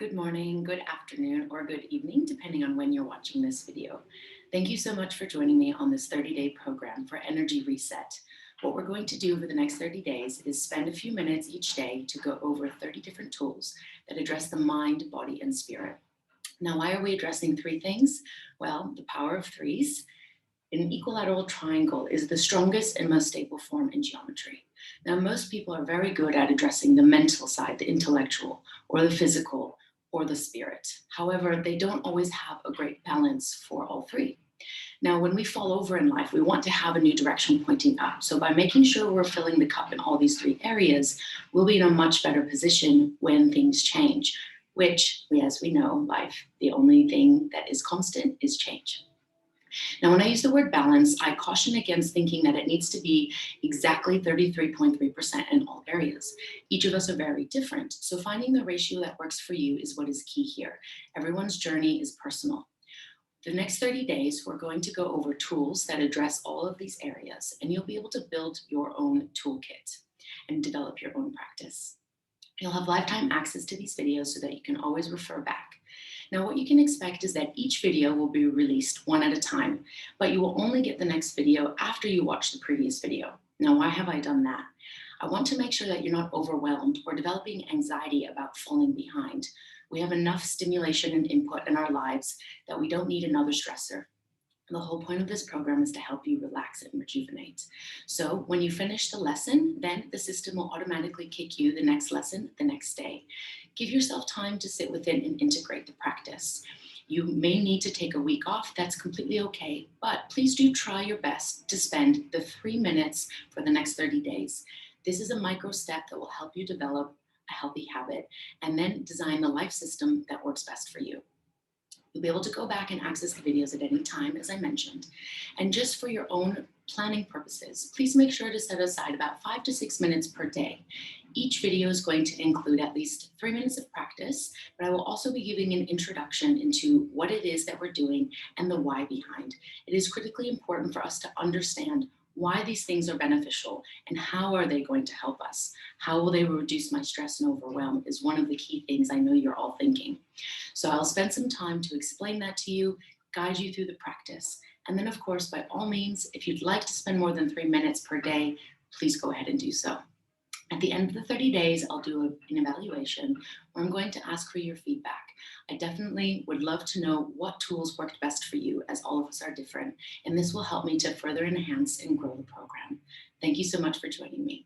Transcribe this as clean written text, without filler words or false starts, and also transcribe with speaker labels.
Speaker 1: Good morning, good afternoon, or good evening, depending on when you're watching this video. Thank you so much for joining me on this 30-day program for Energy Reset. What we're going to do over the next 30 days is spend a few minutes each day to go over 30 different tools that address the mind, body, and spirit. Now, why are we addressing three things? Well, the power of threes. An equilateral triangle is the strongest and most stable form in geometry. Now, most people are very good at addressing the mental side, the intellectual, or the physical, or the spirit. However, they don't always have a great balance for all three. Now, when we fall over in life, we want to have a new direction pointing up. So by making sure we're filling the cup in all these three areas, we'll be in a much better position when things change, which, as we know, life, the only thing that is constant is change. Now, when I use the word balance, I caution against thinking that it needs to be exactly 33.3% in all areas. Each of us are very different, so finding the ratio that works for you is what is key here. Everyone's journey is personal. The next 30 days, we're going to go over tools that address all of these areas, and you'll be able to build your own toolkit and develop your own practice. You'll have lifetime access to these videos so that you can always refer back. Now, what you can expect is that each video will be released one at a time, but you will only get the next video after you watch the previous video. Now, why have I done that? I want to make sure that you're not overwhelmed or developing anxiety about falling behind. We have enough stimulation and input in our lives that we don't need another stressor. The whole point of this program is to help you relax and rejuvenate. So when you finish the lesson, then the system will automatically kick you the next lesson the next day. Give yourself time to sit within and integrate the practice. You may need to take a week off. That's completely okay, but please do try your best to spend the 3 minutes for the next 30 days. This is a micro step that will help you develop a healthy habit and then design the life system that works best for you. You'll be able to go back and access the videos at any time, as I mentioned. And just for your own planning purposes, please make sure to set aside about 5 to 6 minutes per day. Each video is going to include at least 3 minutes of practice, but I will also be giving an introduction into what it is that we're doing and the why behind. It is critically important for us to understand why these things are beneficial and how are they going to help us. How will they reduce my stress and overwhelm is one of the key things I know you're all thinking. So I'll spend some time to explain that to you, guide you through the practice. And then, of course, by all means, if you'd like to spend more than 3 minutes per day, please go ahead and do so. At the end of the 30 days, I'll do an evaluation where I'm going to ask for your feedback. I definitely would love to know what tools worked best for you, as all of us are different, and this will help me to further enhance and grow the program. Thank you so much for joining me.